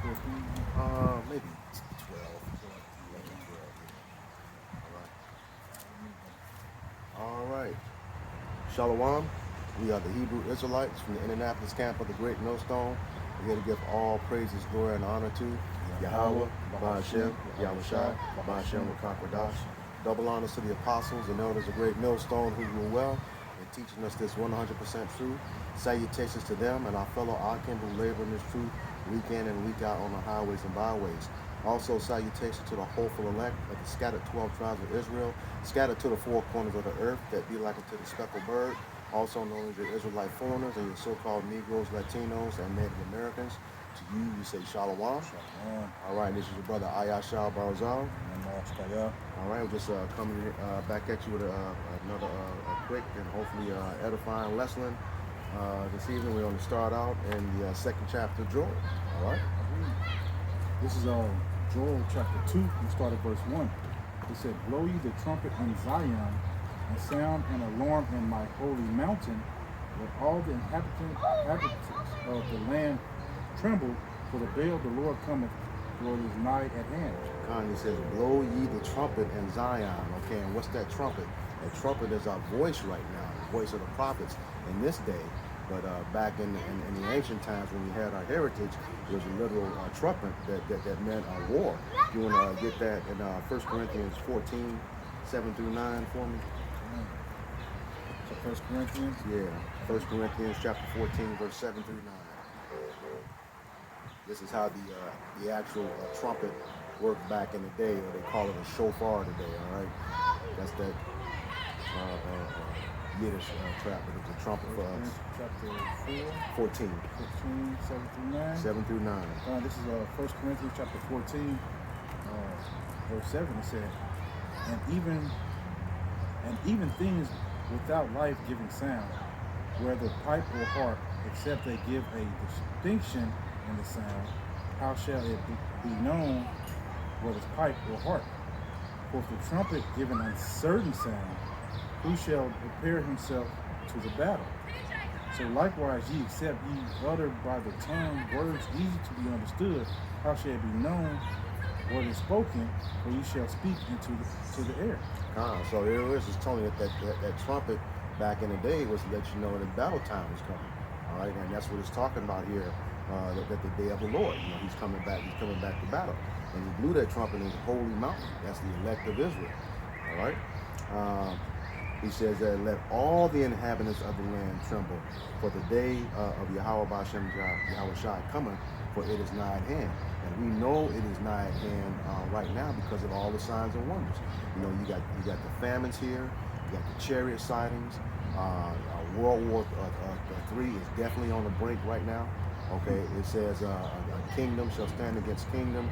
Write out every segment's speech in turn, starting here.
14. Maybe 12. 11, 12. Yeah. All right. Shalom. We are the Hebrew Israelites from the Indianapolis camp of the Great Millstone. We're here to give all praises, glory, and honor to Yahweh, Ba'ashem, Yahushai, Ba'ashem, Rakakwadash. Double honors to the apostles and elders of Great Millstone who rule well and teaching us this 100% truth. Salutations to them and our fellow Akim who labor in this truth week in and week out on the highways and byways. Also, salutations to the hopeful elect of the scattered 12 tribes of Israel, scattered to the four corners of the earth that be like unto the speckled bird, also known as your Israelite foreigners and your so-called Negroes, Latinos, and Native Americans. To you, we say Shalom. Shalom. All right, this is your brother Ayashal Barzal. All right, we're just coming back at you with another quick and hopefully edifying lesson. This evening, we're going to start out in the second chapter of Joel. All right. This is Joel chapter 2. We start at verse 1. It said, "Blow ye the trumpet in Zion, and sound an alarm in my holy mountain. Let all the inhabitants of the land tremble, for the day of the Lord cometh, for it is nigh at hand." He says, "Blow ye the trumpet in Zion." Okay, and what's that trumpet? That trumpet is our voice right now, the voice of the prophets in this day. But back in the ancient times when we had our heritage, it was a literal trumpet that meant war. You want to get that in 1 Corinthians 14, 7 through 9 for me? So 1 Corinthians? Yeah, 1 Corinthians chapter 14, verse 7 through 9. This is how the actual trumpet worked back in the day, or they call it a shofar today, all right? That's that Yiddish trap, but it's a trumpet for us. Chapter 14. 15, 7 through 9. 7 through 9. This is 1 Corinthians chapter 14, verse 7. It said, and even things without life-giving sound, whether pipe or harp, except they give a distinction in the sound, how shall it be known what is pipe or harp? For if the trumpet give an uncertain sound, who shall prepare himself to the battle? So likewise ye, except ye utter by the tongue words easy to be understood, how shall it be known what is spoken, for ye shall speak to the air. So here it is, it's telling you that trumpet back in the day was to let you know that battle time was coming. All right, and that's what it's talking about here, that the day of the Lord. You know, he's coming back to battle. And he blew that trumpet in the holy mountain. That's the elect of Israel. All right. He says that let all the inhabitants of the land tremble, for the day of Yahweh Ba'ashem Yahushai cometh, for it is nigh at hand. And we know it is nigh at hand right now because of all the signs and wonders. You know, you got the famines here, you got the chariot sightings. World War III is definitely on the brink right now. Okay, it says a kingdom shall stand against kingdom,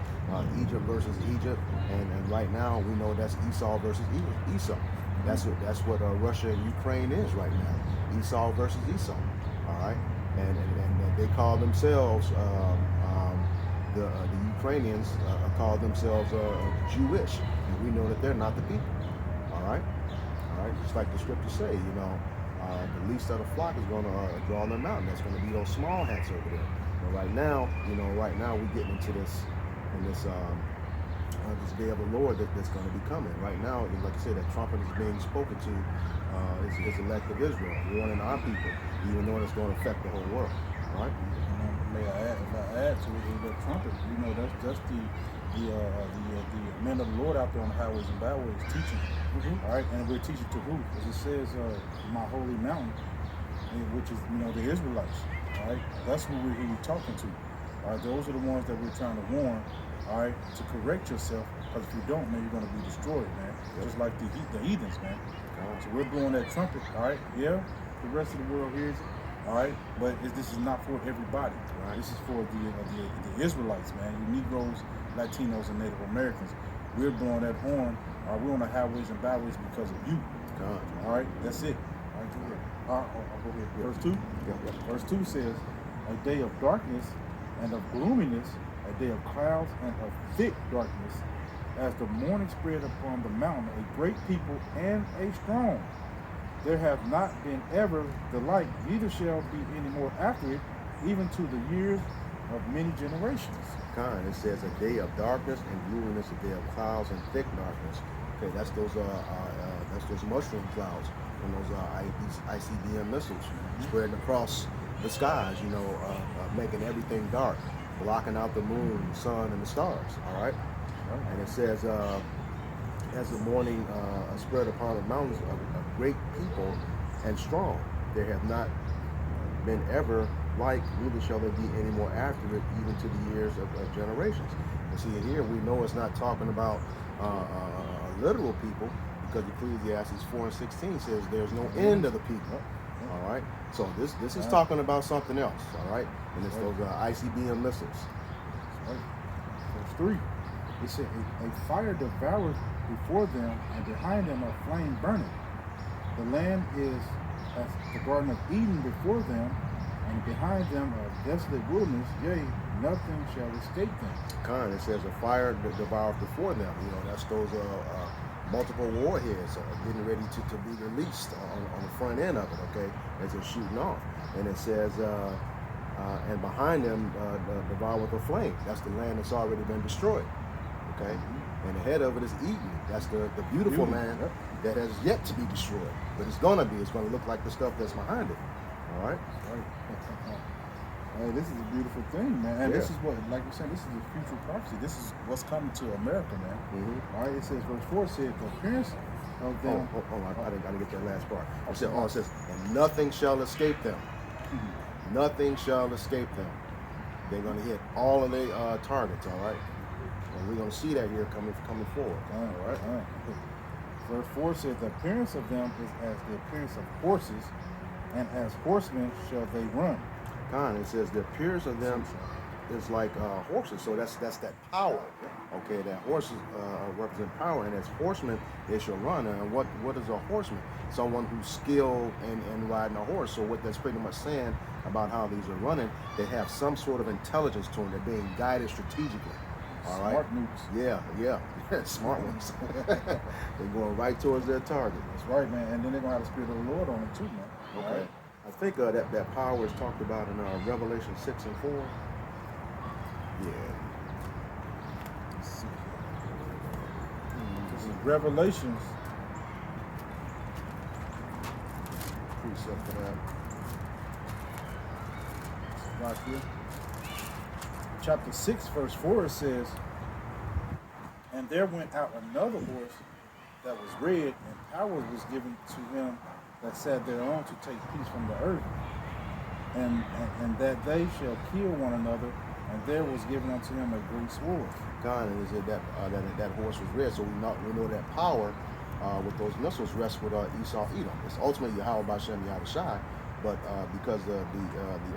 Egypt versus Egypt, and right now we know that's Esau versus Esau. That's what Russia and Ukraine is right now. Esau versus Esau. All right, and they call themselves the Ukrainians call themselves Jewish, and we know that they're not the people. All right, just like the scriptures say, you know. The least of the flock is going to draw them out, and that's going to be those small hats over there. But right now, we're getting into this day of the Lord that's going to be coming. Right now, like I said, that trumpet is being spoken to is elect of Israel, warning our people, even though it's going to affect the whole world. All right. May I add to it, the trumpet. You know, that's the men of the Lord out there on the highways and byways teaching. All right, and we're teaching to who? As it says, my holy mountain, which is, you know, the Israelites. All right, that's who we're talking to. All right, those are the ones that we're trying to warn. All right, to correct yourself, because if you don't, man, you're going to be destroyed, man. Just like the heathens, man. So we're blowing that trumpet. All right, yeah, the rest of the world hears it. All right, but this is not for everybody. Right. This is for the Israelites, man. You Negroes, Latinos, and Native Americans. We're blowing that horn. We're on the highways and byways because of you. All right, that's it. All right, go ahead. I'll go ahead. Verse 2? Yeah. Verse 2 says, a day of darkness and of gloominess, a day of clouds and of thick darkness, as the morning spread upon the mountain, a great people and a strong. There hath not been ever the like, neither shall be any more after it, even to the years of many generations. Kind. It says a day of darkness and gloominess, a day of clouds and thick darkness. Okay, that's those mushroom clouds from those these ICBM missiles spreading across the skies. Making everything dark, blocking out the moon, the sun, and the stars. All right. And it says, as the morning spread upon the mountains, a great people and strong. There have not been ever like, neither shall there be any more after it, even to the years of generations. And see, here we know it's not talking about literal people, because Ecclesiastes 4:16 says there's no end of the people. All right. So this is talking about something else. All right. And it's those ICBM missiles. Verse 3. It said, a fire devoureth before them, and behind them a flame burning. The land is as the Garden of Eden before them, and behind them a desolate wilderness, yea, nothing shall escape them. It says a fire devoureth before them. That's those multiple warheads getting ready to be released on the front end of it, okay, as they're shooting off. And it says, and behind them devour with a flame. That's the land that's already been destroyed, okay? And ahead of it is Eden. That's the beautiful land that has yet to be destroyed. But it's going to look like the stuff that's behind it, all right? Hey, this is a beautiful thing, man. And this is what, like you said, this is a future prophecy. This is what's coming to America, man. All right, it says, verse 4 said, the appearance of them. I didn't get that last part. It says, and nothing shall escape them. Nothing shall escape them. They're going to hit all of their targets, all right? And we're going to see that here coming forward, all right? Verse 4 says, the appearance of them is as the appearance of horses, and as horsemen shall they run. It says the appearance of them is like horses, so that's that power. Okay, that horses represent power, and as horsemen they shall run. And what is a horseman? Someone who's skilled in riding a horse. So what that's pretty much saying about how these are running, they have some sort of intelligence to them. They're being guided strategically. All right. Smart newts. Yeah. Smart ones. They're going right towards their target. That's right, man. And then they're going to have the Spirit of the Lord on it too, man. Okay. Right. I think that power is talked about in Revelation 6 and 4. Yeah. Let's see. This is Revelations. Precept for that. Right here. Chapter 6, verse 4, it says, and there went out another horse that was red, and power was given to him that sat thereon to take peace from the earth, and that they shall kill one another, and there was given unto him a great sword. God, and is it that horse was red, so we know that power with those missiles rests with Esau Edom. It's ultimately Yahweh Bashem Yahushai, but because the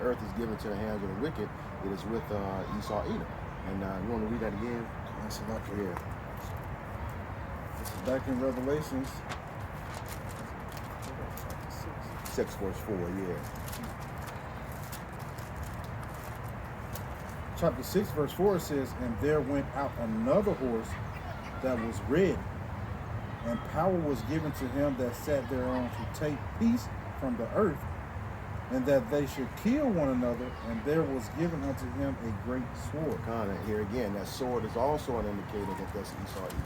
earth is given to the hands of the wicked, it is with Esau Edom. And you want to read that again? That's not clear. This is back in Revelations 6 verse 4, yeah. Chapter 6 verse 4 says, and there went out another horse that was red, and power was given to him that sat thereon to take peace from the earth, and that they should kill one another, and there was given unto him a great sword. Here again, that sword is also an indicator that that's Esau Edom.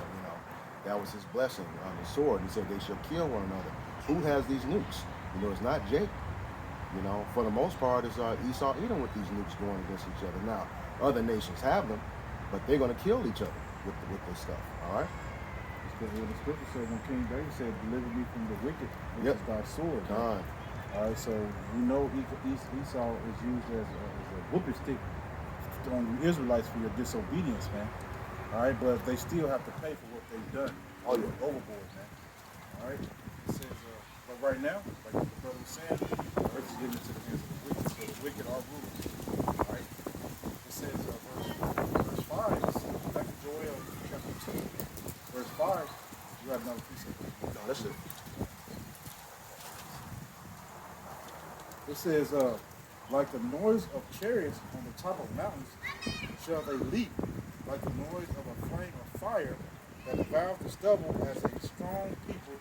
That was his blessing on the sword. He said they shall kill one another. Who has these nukes? It's not Jake. For the most part, it's Esau Edom with these nukes going against each other. Now, other nations have them, but they're going to kill each other with this stuff. All right. Because the scripture said, when King David said, "Deliver me from the wicked, which is thy sword." All right. So we know Esau is used as a whooping stick on the Israelites for your disobedience, man. All right, but they still have to pay for what they've done. Overboard, man. All right. It says, but right now, like the brother was saying, the earth is given to the hands of the wicked, so the wicked are rulers. All right. It says, verse 5, back to Joel chapter 2, verse 5. You have another piece of it. No, that's it. It says, like the noise of chariots on the top of mountains shall they leap, like the noise of a flame of fire that devours the stubble, as a strong people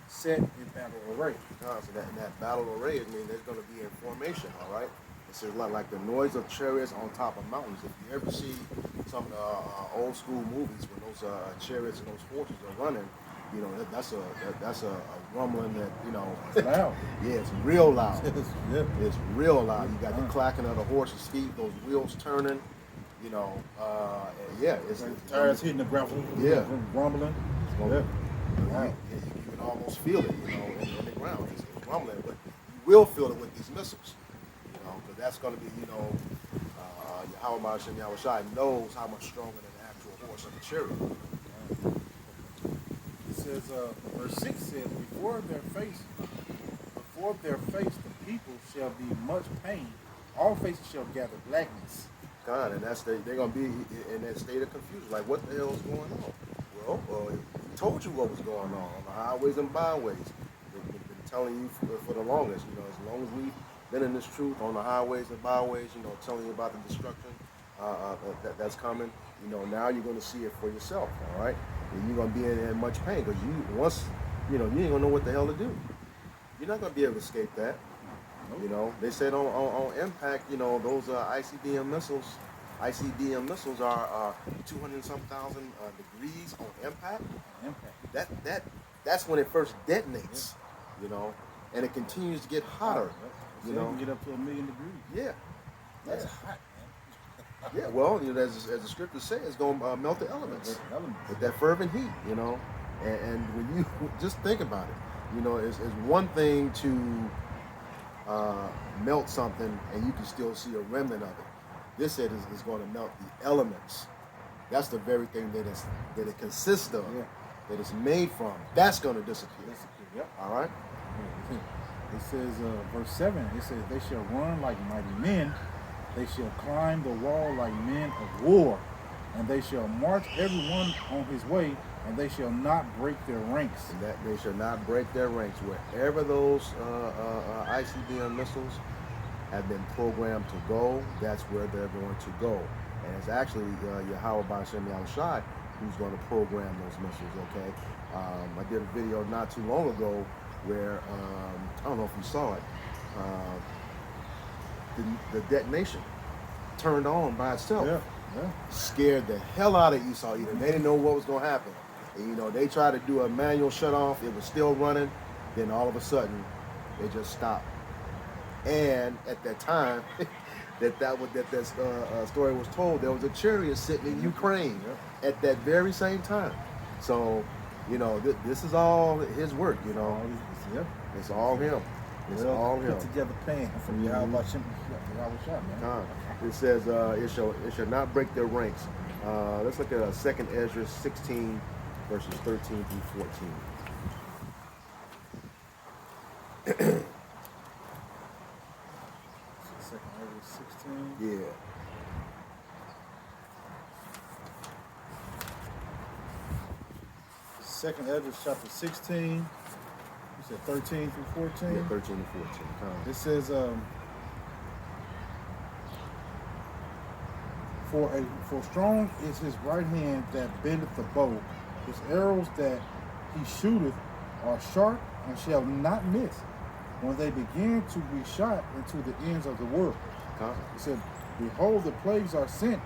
set in battle array. So that battle array, I mean, there's going to be in formation, all right? It says like the noise of chariots on top of mountains. If you ever see some of the old school movies when those chariots and those horses are running, you know that's a rumbling that It's loud. yeah, it's real loud. Yeah. It's real loud. You got the clacking of the horse's feet, those wheels turning. Yeah, it's Tires hitting the gravel. Yeah. Rumbling. It's gonna, Yeah. you can almost feel it, in the ground. It's rumbling, but you will feel it with these missiles, because that's going to be, Yahweh Hashem Yahweh Shai knows how much stronger than the actual horse of the chariot. It says, verse 6 says, before their face the people shall be much pain, all faces shall gather blackness. God, and they're going to be in that state of confusion, like what the hell is going on? Well, he told you what was going on the highways and byways. We've been telling you for the longest, as long as we've been in this truth on the highways and byways, telling you about the destruction that's coming. Now you're going to see it for yourself, all right? And you're going to be in much pain because you ain't going to know what the hell to do. You're not going to be able to escape that. They said on impact, those ICBM missiles are 200-some-thousand degrees on impact. That's when it first detonates, and it continues to get hotter. So it can get up to 1,000,000 degrees. Yeah. That's hot, man. Yeah, well, as the scriptures say, it's going to melt the elements with that fervent heat, And when you just think about it, it's one thing to melt something and you can still see a remnant of it. This said is going to melt the elements. That's the very thing that it consists of, that it's made from. That's going to disappear. Yep. All right? It says, verse 7, it says, they shall run like mighty men, they shall climb the wall like men of war, and they shall march every one on his way, and they shall not break their ranks. And that they shall not break their ranks. Wherever those ICBM missiles have been programmed to go, that's where they're going to go. And it's actually Yahweh B'Shem Yahushai who's going to program those missiles, okay? I did a video not too long ago where, I don't know if you saw it, the detonation turned on by itself. Yeah. Scared the hell out of Esau Edom. They didn't know what was going to happen. And, they tried to do a manual shut off. It was still running. Then all of a sudden, they just stopped. And at that time, that story was told, there was a chariot sitting in Ukraine at that very same time. So, this is all his work, It's all him. It's all him. Put together plan from Yahweh B'Shem Yahushua, man. It says it shall not break their ranks. Let's look at 2nd Ezra 16, verses 13 through 14. 2nd Ezra 16. Yeah. Second Ezra chapter 16. You said 13 through 14? Yeah, 13 and 14. It says, for strong is his right hand that bendeth the bow. His arrows that he shooteth are sharp and shall not miss when they begin to be shot into the ends of the world. He said, behold, the plagues are sent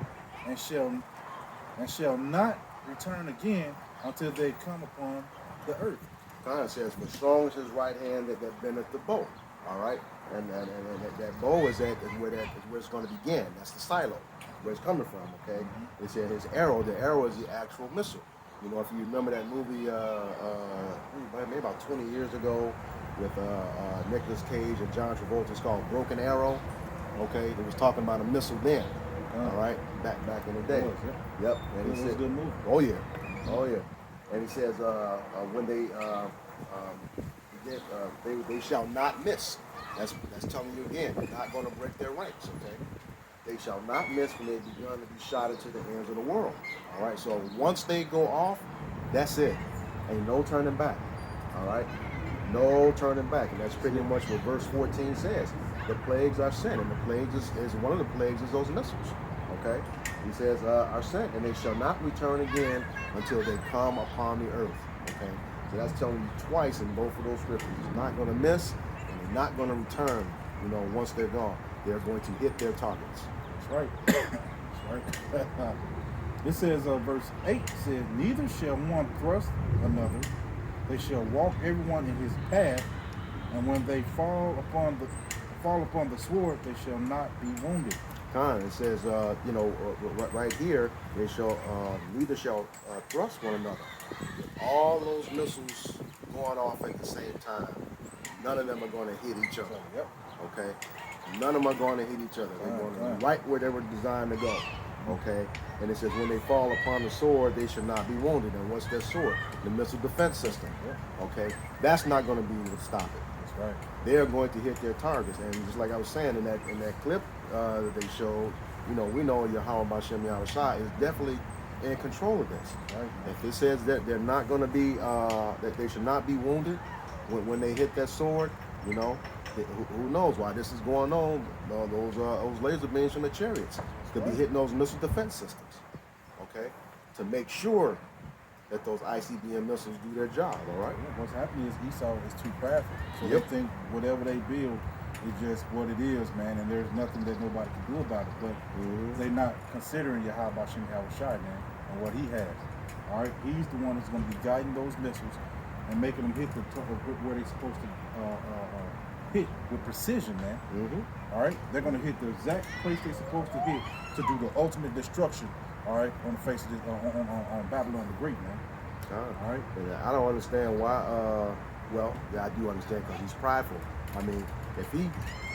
and shall not return again until they come upon the earth. God says, for strong is his right hand that bendeth the bow. All right? And that bow is where it's going to begin. That's the silo, where it's coming from, okay? It said his arrow, the arrow is the actual missile. If you remember that movie, maybe about 20 years ago with Nicolas Cage and John Travolta, it's called Broken Arrow, okay? It was talking about a missile then, all right? Back in the day. Yep. And he said, a good movie. Oh, yeah. Oh, yeah. And he says, when they shall not miss. That's telling you again, they're not going to break their ranks, okay? They shall not miss when they begun to be shot into the ends of the world. All right, so once they go off, that's it. Ain't no turning back. All right? No turning back. And that's pretty much what verse 14 says. The plagues are sent, and the plagues is one of the plagues is those missiles. Okay? He says, are sent, and they shall not return again until they come upon the earth. Okay? So that's telling you twice in both of those scriptures. You're not going to miss, and you're not going to return, once they're gone. they're going to hit their targets. That's right. That's right. It says, verse 8 says, neither shall one thrust another, they shall walk everyone in his path, and when they fall upon the sword, they shall not be wounded. It says, right here, they shall neither shall thrust one another. With all those missiles going off at the same time, none of them are going to hit each other. Yep. Okay, none of them are going to hit each other. They're going to be right where they were designed to go. Okay, and it says when they fall upon the sword, they should not be wounded. And what's that sword? The missile defense system. Okay, that's not going to be able to stop it. That's right. They're going to hit their targets, and just like I was saying in that clip that they showed, we know Yahweh Bashem Yahushua is definitely in control of this. Right. If it says that they're not going to be, that they should not be wounded when they hit that sword, who knows why this is going on? Those laser beams from the chariots could be hitting those missile defense systems, okay, to make sure that those ICBM missiles do their job. All right. Yeah, what's happening is Esau is too prideful, so Yep. they think whatever they build is just what it is, man, and there's nothing that nobody can do about it. But they're not considering Yahweh Bashem Yahushai, man, and what he has. All right, he's the one that's going to be guiding those missiles and making them hit where they're supposed to hit with precision, man. All right, they're going to hit the exact place they're supposed to hit to do the ultimate destruction. All right, on the face of this, on Babylon the Great, man. All right. I don't understand why. Well, yeah, I do understand because he's prideful. I mean, if he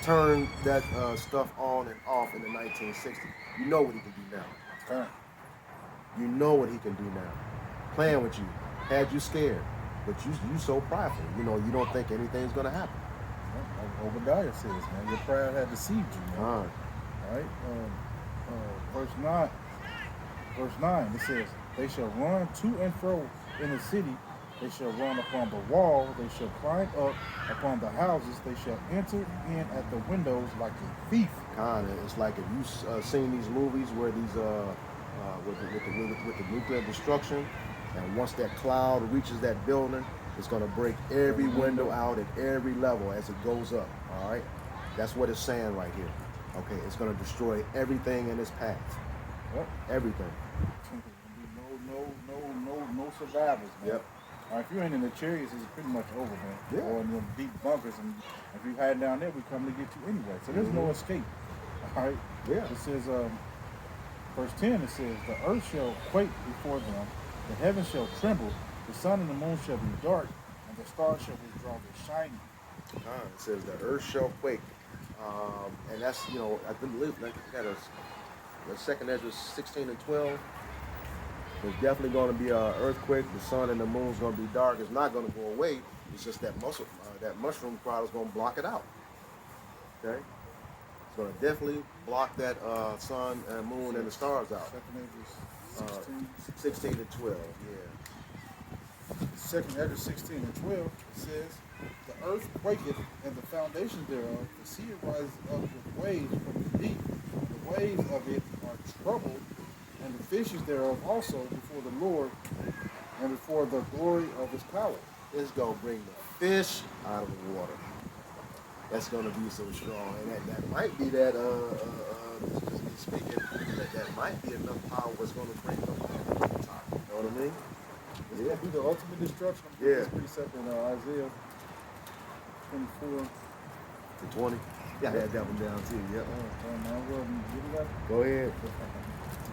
turned that stuff on and off in the 1960s, you know what he can do now. Okay. You know what he can do now. Playing with you, had you scared, but you so prideful. You don't think anything's gonna happen. Like Obadiah says, man, your pride had deceived you, man. All right. Verse 9, it says, they shall run to and fro in the city, they shall run upon the wall, they shall climb up upon the houses, they shall enter in at the windows like a thief. It's like if you've seen these movies where these with the nuclear destruction, and once that cloud reaches that building, it's going to break every window out at every level as it goes up. All right, that's what it's saying right here. Okay, it's going to destroy everything in its path. Yep. Everything. No survivors, man. Yep. All right, if you ain't in the chariots, it's pretty much over, man. Yeah. Or in the deep bunkers, and if you hide down there, we come to get you anyway. So there's no escape. All right. Yeah. It says, verse 10. It says, the earth shall quake before them, the heavens shall tremble, the sun and the moon shall be dark, and the stars shall withdraw their shining. It says the earth shall quake, and that's I believe like that is the second Ezra 16 and 12. There's definitely going to be an earthquake. The sun and the moon's going to be dark. It's not going to go away. It's just that mushroom cloud is going to block it out. Okay, it's going to definitely block that sun and moon and the stars out. Second Ezra 16 and 12. Yeah. Second Ezra 16 and 12 it says, the earth quaketh and the foundations thereof, the sea rises up with waves from the deep. The waves of it are troubled, and the fishes thereof also before the Lord and before the glory of his power. It's going to bring the fish out of the water. That's going to be so strong. And that might be that, just me speaking, that might be enough power what's going to bring them back to the top. You know what I mean? It's going to be the ultimate destruction. Yeah. It's precept in Isaiah 24. To 20. Yeah, I had that one down too. Yep. Go ahead.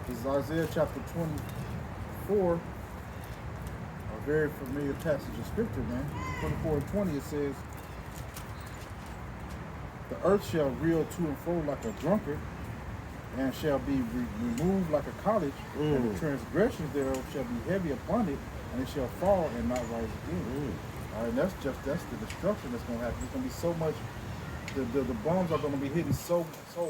This is Isaiah chapter 24, a very familiar passage of scripture, man. 24 and 20, it says, the earth shall reel to and fro like a drunkard, and shall be removed like a college, and the transgressions thereof shall be heavy upon it, and it shall fall and not rise again. All right, that's the destruction that's going to happen. There's going to be so much. The bombs are going to be hitting so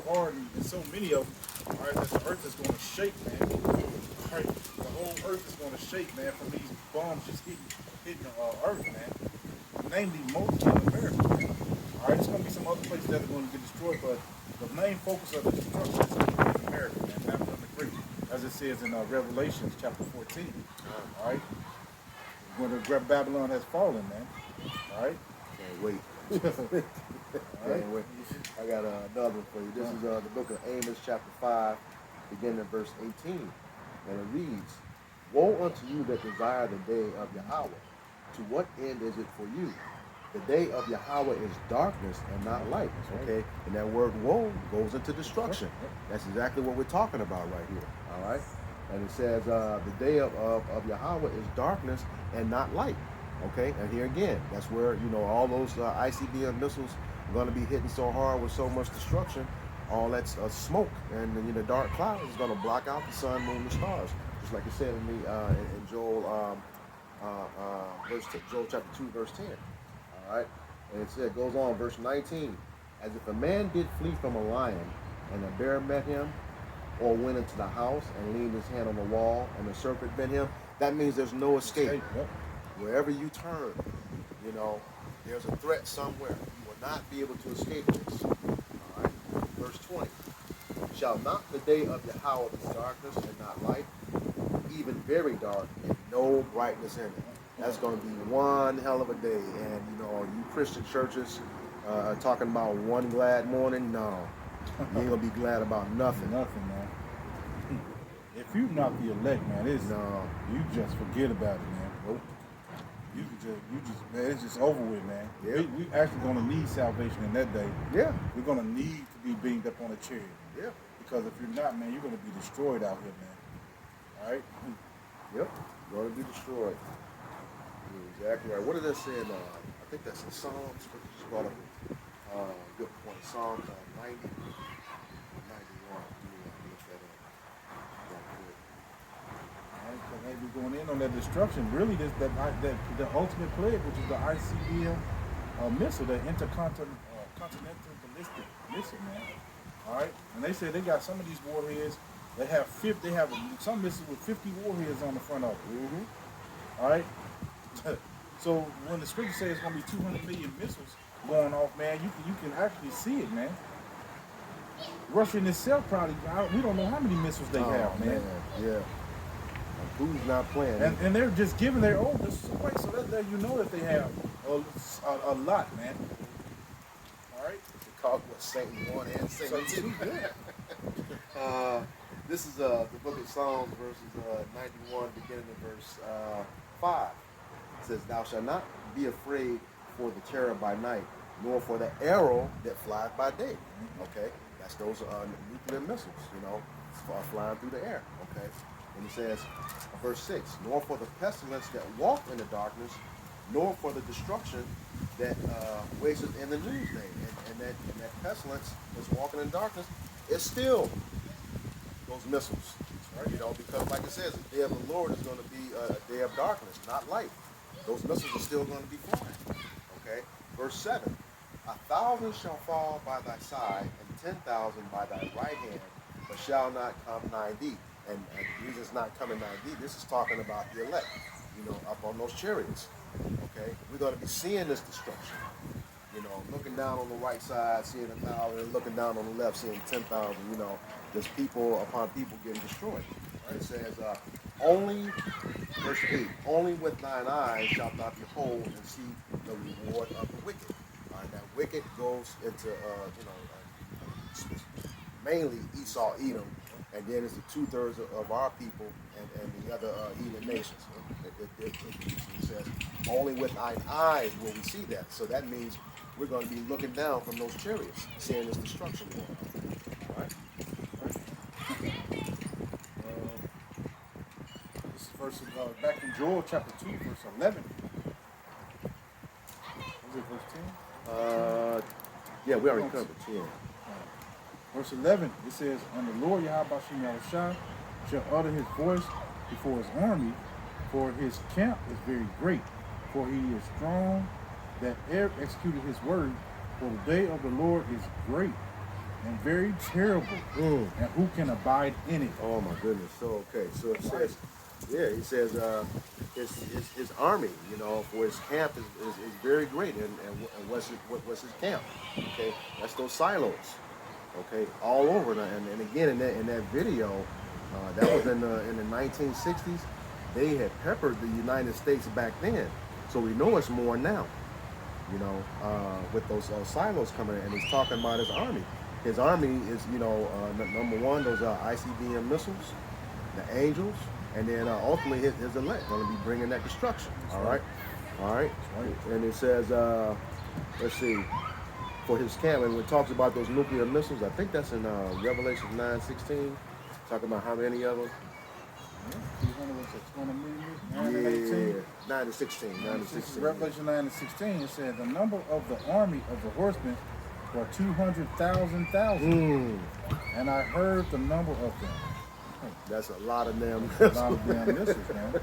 hard and so many of them. All right, that the earth is going to shake, man. All right, the whole earth is going to shake, man, from these bombs just hitting the earth, man. Namely, mostly in America, man. All right, there's going to be some other places that are going to get destroyed, but the main focus of the destruction is going to be in America, man. Babylon the Great, as it says in Revelations chapter 14. All right, when the Babylon has fallen, man. All right. Can't wait. Okay, wait. I got another one for you. This is the book of Amos, chapter 5, beginning at verse 18. And it reads, Woe unto you that desire the day of Yahweh. To what end is it for you? The day of Yahweh is darkness and not light. Okay? And that word woe goes into destruction. That's exactly what we're talking about right here. All right? And it says the day of Yahweh is darkness and not light. Okay? And here again, that's where, all those ICBM missiles are going to be hitting so hard with so much destruction. All that's smoke and dark clouds is going to block out the sun, moon, and stars. Just like it said in Joel, Joel chapter 2, verse 10. All right? And it goes on, verse 19. As if a man did flee from a lion, and a bear met him, or went into the house and leaned his hand on the wall, and the serpent bit him, that means there's no escape. Wherever you turn, there's a threat somewhere. You will not be able to escape this. All right? Verse 20. Shall not the day of Yahweh be darkness and not light, even very dark, and no brightness in it? That's going to be one hell of a day. And, you Christian churches talking about one glad morning, no. You ain't going to be glad about nothing. Nothing, man. If you're not the elect, man, you just forget about it, man. Nope. Man, it's just over with, man. Yeah. We actually going to need salvation in that day. Yeah. We're going to need to be beamed up on a chair. Yeah. Because if you're not, man, you're going to be destroyed out here, man. All right? Yep. You're going to be destroyed. You're exactly right. What did that say in, I think that's in Psalms, but you just brought up a good point. Psalms 90, 91. We're going in on that destruction. Really, the ultimate plague, which is the ICBM missile, the intercontinental ballistic missile, man. All right, and they say they got some of these warheads. They have some missiles with 50 warheads on the front of it. Mm-hmm. All right. So when the scripture says it's going to be 200 million missiles going off, man, you can actually see it, man. Russia in itself probably, we don't know how many missiles they have, man. Yeah. Who's not playing? And they're just giving their own missiles away, so that that they have a lot, man. All right? They call what Satan 1 and Satan 2. This is the book of Psalms, verses 91, beginning in verse 5. It says, Thou shalt not be afraid for the terror by night, nor for the arrow that flies by day. Okay? That's those nuclear missiles, flying through the air. Okay? And it says, verse 6, nor for the pestilence that walk in the darkness, nor for the destruction that wasteth in the noonday. And that pestilence that's walking in darkness is still those missiles. Right? Because like it says, the day of the Lord is going to be a day of darkness, not light. Those missiles are still going to be flying. Okay? Verse 7, 1,000 shall fall by thy side, and 10,000 by thy right hand, but shall not come nigh thee. And the reason it's not coming nigh thee, this is talking about the elect, up on those chariots. Okay? We're going to be seeing this destruction. Looking down on the right side, seeing 1,000, looking down on the left, seeing 10,000, there's people upon people getting destroyed. Right? It says, verse 8, only with thine eyes shalt thou behold and see the reward of the wicked. That wicked goes into, mainly Esau, Edom, and then it's the 2/3 of our people and the other heathen nations. It says, only with thine eyes will we see that. So that means we're going to be looking down from those chariots, seeing this destruction going on. All right? This is verse, back in Joel chapter 2, verse 11. Was it verse 10? Yeah, we already covered 10. Verse 11, it says, And the Lord Yahweh Shah shall utter his voice before his army, for his camp is very great, for he is strong that ever executed his word, for the day of the Lord is great and very terrible, and who can abide in it? Oh my goodness. So so it says, he says his army, for his camp is very great, and what's his camp? Okay, that's those silos. Okay, all over, and again in that video, that was in the 1960s. They had peppered the United States back then, so we know it's more now. you know, with those silos coming in, and he's talking about his army. His army is, you know, number one, those ICBM missiles, the angels, and then ultimately his elect going to be bringing that destruction. All right. All right. And it says, let's see, for his camp, and when it talks about those nuclear missiles, I think that's in Revelation 9:16, talking about how many of them. 200 was it 20 millimeters? 9 and 18? 9 to 16. 9 to 16. Revelation 9 and 16, it said the number of the army of the horsemen were 200,000. And I heard the number of them. That's a lot of them. That's a lot of damn missiles, man.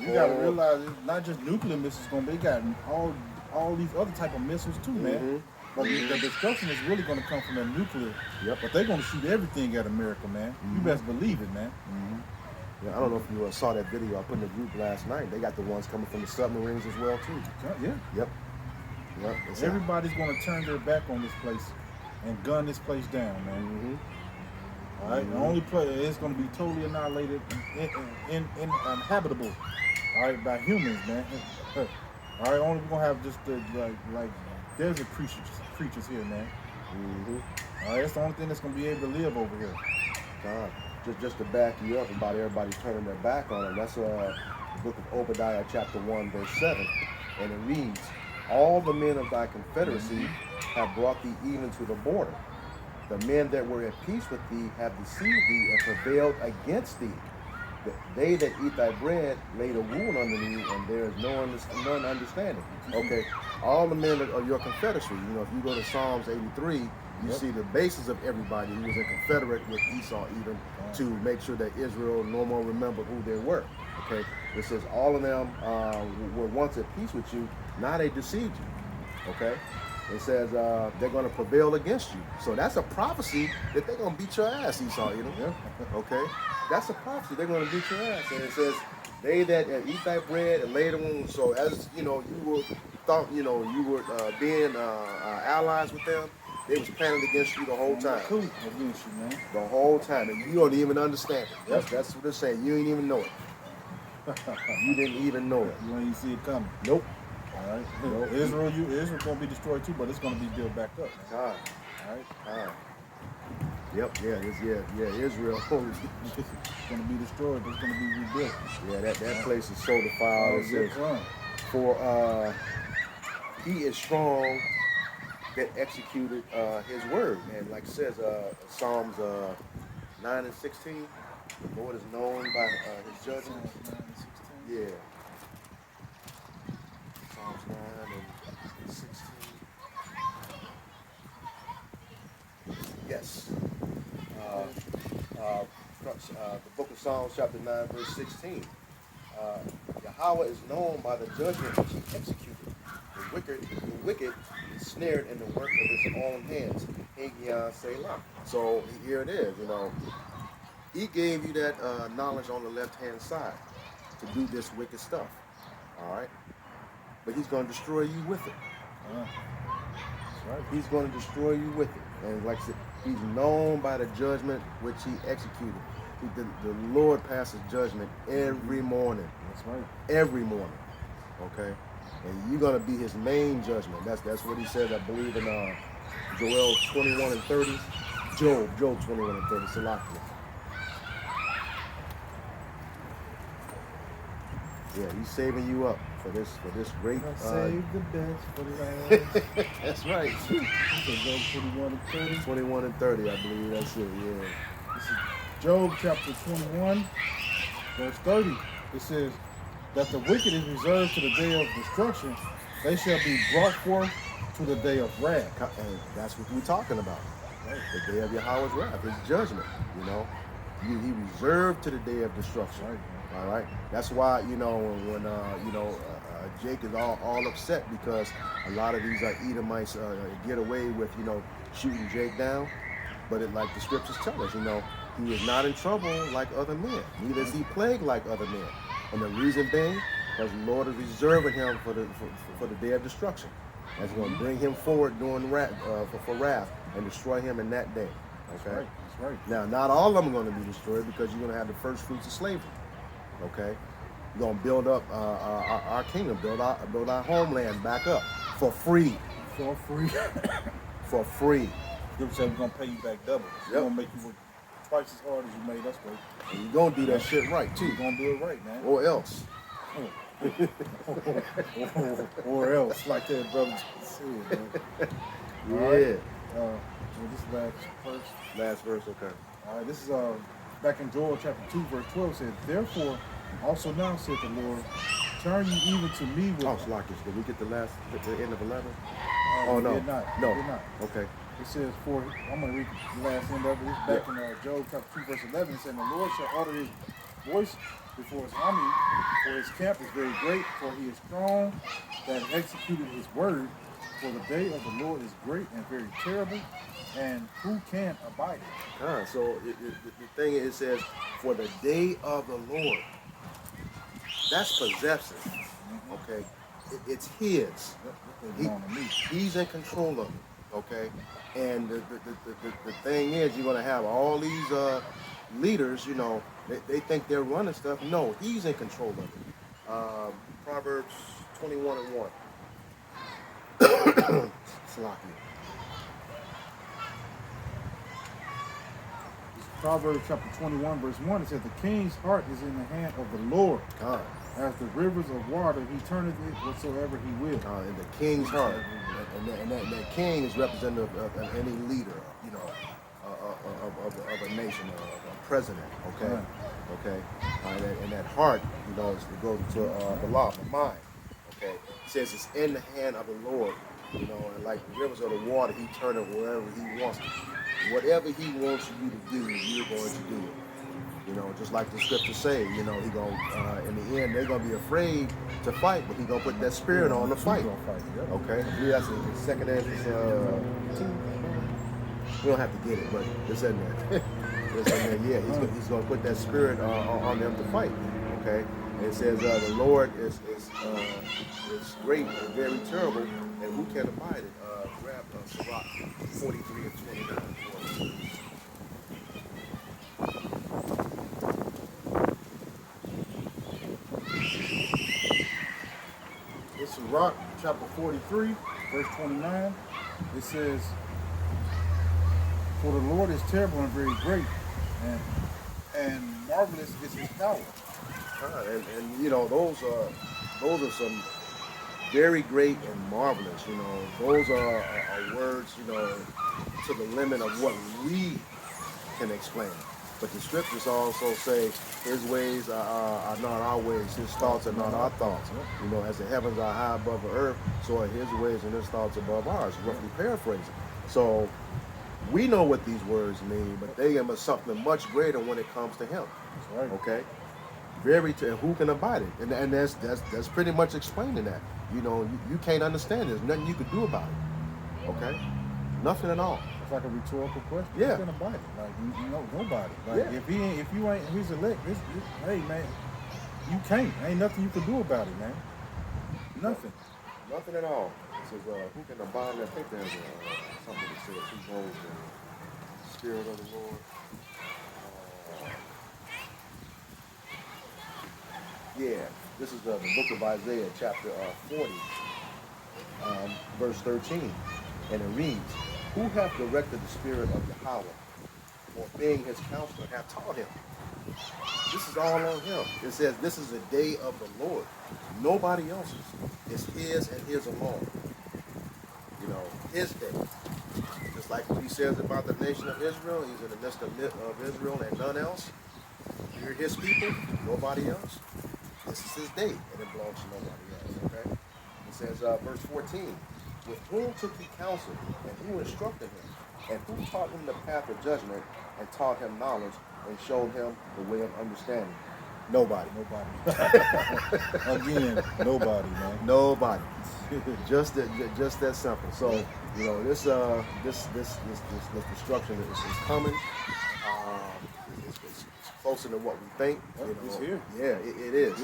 You got to realize it's not just nuclear missiles going to be, got all these other type of missiles too, man. But the destruction is really going to come from the nuclear. Yep. But they're going to shoot everything at America, man. You best believe it, man. Yeah, I don't know if you saw that video I put in the group last night. They got the ones coming from the submarines as well too. Yeah. Yep. Everybody's going to turn their back on this place and gun this place down, man. All right. The only place it's going to be totally annihilated, uninhabitable. All right, by humans, man. All right. Only we're going to have just the like desert creatures here, man. All right. That's the only thing that's going to be able to live over here. God. Just to back you up about everybody turning their back on him, that's the book of Obadiah chapter 1 verse 7, and it reads, all the men of thy confederacy have brought thee even to the border. The men that were at peace with thee have deceived thee and prevailed against thee. They that eat thy bread laid a wound under thee, and there is none understanding. Okay, all the men of your confederacy, you know, if you go to Psalms 83, you see the basis of everybody who was in confederate with Esau, Edom, to make sure that Israel no more remembered who they were. Okay, it says all of them were once at peace with you, now they deceived you. Okay, it says they're going to prevail against you. So that's a prophecy that they're going to beat your ass, Esau, Edom. Okay, that's a prophecy. They're going to beat your ass. And it says they that eat thy bread and lay the wound. So as you know, you were thought, you know, you were being allies with them. They was planning against you the whole time. Against you, man. The whole time, and you don't even understand it. That's what they're saying. You ain't even know it. You didn't even know it. You ain't even see it coming. Nope. All right. Nope. Israel gonna be destroyed too, but it's gonna be built back up. God. All right. Yep. Yeah. Israel. It's gonna be destroyed. It's gonna be rebuilt. Yeah. That place is so defiled. It says, for he is strong that executed his word. And like it says, Psalms 9 and 16, the Lord is known by his judgment. Yeah. Psalms 9 and 16. Yes. The book of Psalms chapter 9 verse 16. Yahweh is known by the judgment which he executed. The wicked is snared in the work of his own hands. Haggai Selah. So here it is, you know. He gave you that knowledge on the left-hand side to do this wicked stuff. All right? But he's going to destroy you with it. That's right. He's going to destroy you with it. And like I said, he's known by the judgment which he executed. The Lord passes judgment every morning. That's right. Every morning. Okay? And you're going to be his main judgment. That's what he said, I believe, in Joel 21 and 30. Job 21 and 30. Salakia. Yeah, he's saving you up for this great. Save the best for last. That's right. Job 21 and 30. 21 and 30, I believe that's it. Yeah. This is Job chapter 21, verse 30. It says that the wicked is reserved to the day of destruction. They shall be brought forth to the day of wrath. And that's what we're talking about. Right? The day of Yahweh's wrath, his judgment. You know, he reserved to the day of destruction. Right. All right. That's why, you know, when Jake is all upset because a lot of these Edomites get away with, you know, shooting Jake down. But like the scriptures tell us, you know, he is not in trouble like other men. Neither is he plagued like other men. And the reason being, because the Lord is reserving him for the day of destruction. That's going to bring him forward during for wrath and destroy him in that day. Okay. That's right. Now, not all of them are going to be destroyed because you're going to have the first fruits of slavery. Okay. We're gonna build up our kingdom, build our homeland back up for free, For free. for free. Scripture said we're gonna pay you back double. We're Yep. gonna make you work twice as hard as you made us work. And you're gonna do that shit right too, We're gonna do it right, man. or else. Or else, like that brother just said, man. Yeah. All right. Well, this last verse. Last verse, okay. All right, this is back in Joel chapter 2, verse 12 says, therefore, also now said the Lord, turn ye even to me with Oh, Slockish, did we get the end of 11? Oh, no. did not. No. Did not. Okay. It says, I'm going to read the last end of it. It's back in Job chapter 2, verse 11. It said, the Lord shall utter his voice before his army, for his camp is very great, for he is strong that executed his word. For the day of the Lord is great and very terrible, and who can abide it? So the thing is, it says, for the day of the Lord. That's possessive. Okay? It's his. He's in control of it. Okay? And the thing is, you're going to have all these leaders, you know, they think they're running stuff. No, he's in control of it. Proverbs 21:1. Slocky. Proverbs chapter 21, verse 1, it says, the king's heart is in the hand of the Lord. God. As the rivers of water, he turneth it whatsoever he will. In the king's heart. And that king is representative of any leader, you know, of a nation, a president, okay? Right. Okay? And that heart, you know, it goes to the law, the mind, okay? It says it's in the hand of the Lord, you know, and like the rivers of the water, he turn it wherever he wants. Whatever he wants you to do, you're going to do it. You know, just like the scriptures say, you know, he gonna in the end they're gonna be afraid to fight, but he gonna put that spirit on to fight. Okay, I believe that's in second Ezra 2. We don't have to get it, but it's in there. It's in there. Yeah, he's gonna put that spirit on them to fight. Okay, and it says the Lord is great and very terrible, and who can abide it? Grab Sirach 43 and 29. It's Sirach chapter 43, verse 29. It says, for the Lord is terrible and very great, and marvelous is his power. And you know, those are some very great and marvelous, you know. Those are words, you know, to the limit of what we can explain. But the scriptures also say his ways are not our ways, his thoughts are not our thoughts. You know, as the heavens are high above the earth, so are his ways and his thoughts above ours, roughly paraphrasing. So we know what these words mean, but they are something much greater when it comes to him. That's right. Okay? Who can abide it? And that's pretty much explaining that. You know, you can't understand it. There's nothing you can do about it. Okay? Nothing at all. It's like a rhetorical question. Yeah. Who's gonna bite it? Like you know, nobody. Like Yeah. if he's elect, hey man, you can't. Ain't nothing you can do about it, man. Nothing. Nothing at all. It says, who can abide? I think there's something that says, who knows the Spirit of the Lord. Yeah, this is the book of Isaiah, chapter 40, verse 13. And it reads, who hath directed the Spirit of Yahweh, or being his counselor, hath taught him? This is all on him. It says, this is the day of the Lord. Nobody else's. It's his and his alone. You know, his day. Just like what he says about the nation of Israel, he's in the midst of Israel and none else. You're his people, nobody else. This is his day, and it belongs to nobody else, okay? It says, verse 14, with whom took he counsel, and who instructed him, and who taught him the path of judgment, and taught him knowledge, and showed him the way of understanding? Nobody. Again, nobody, man. Nobody. just that simple. So, you know, this destruction is coming. It's closer than what we think. You know. It's here. Yeah, it is.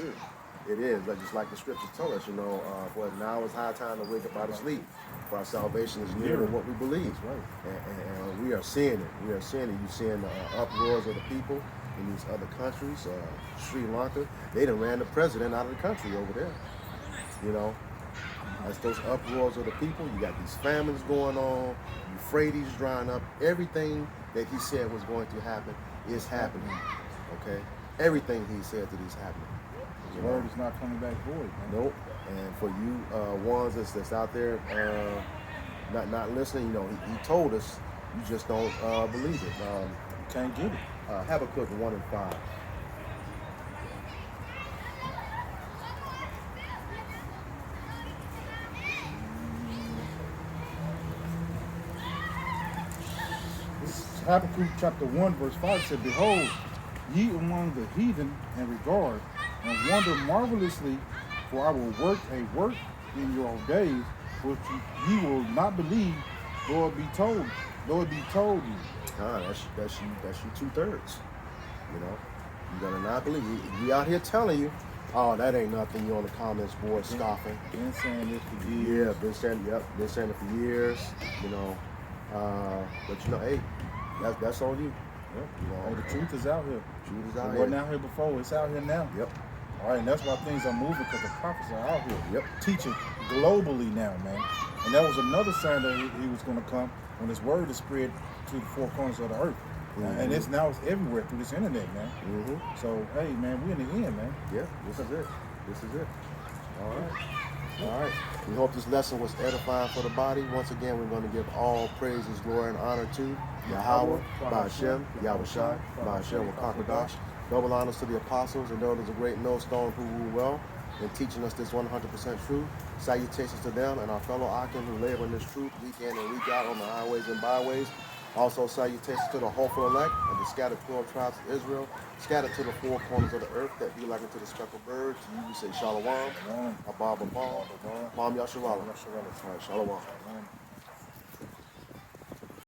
It is. Just like the scriptures tell us, you know, for now is high time to wake up out of sleep. For our salvation is nearer than what we believe. That's right. And we are seeing it. We are seeing it. You're seeing the uproars of the people. in these other countries, Sri Lanka, they done ran the president out of the country over there. You know, that's those uproars of the people. You got these famines going on, Euphrates drying up. Everything that he said was going to happen is happening. Okay, everything he said that is happening. The word is not coming back void, man. Nope. And for you ones that's out there not listening, you know, he told us, you just don't believe it. You can't get it. Habakkuk 1:5. This is Habakkuk chapter 1, verse 5 said, Behold, ye among the heathen and regard, and wonder marvelously, for I will work a work in your days, which ye will not believe, though it be told you. That's you 2/3. You know, you gotta not believe. We out here telling you, oh, that ain't nothing. You on the comments board scoffing. Been saying this for years. Yeah, been saying it for years. You know, but you know, hey, that's on you. Yep. You know, The truth is out here. truth is It out wasn't here. out here before. It's out here now. Yep. All right, and that's why things are moving, because the prophets are out here. Yep. Teaching globally now, man. And that was another sign that he was going to come when his word is spread to the four corners of the earth. Mhm. And it's everywhere through this internet, man. Mm-hmm. So, hey, man, we're in the end, man. Yeah, this is it. This is it. All right. All right. We hope this lesson was edifying for the body. Once again, we're going to give all praises, glory, and honor to Yahweh, Ba'ashem, Yahushai, Ba'ashem, Wakakadash. Double honors to the apostles and those of great millstone who rule well in teaching us this 100% truth. Salutations to them and our fellow Akim who labor in this truth week in and week out on the highways and byways. Also salutations to the hopeful elect of the scattered 12 tribes of Israel, scattered to the four corners of the earth that be like unto the speckled birds. You would say Shalom, Abba, Palm Yasharala. All right, Shalom.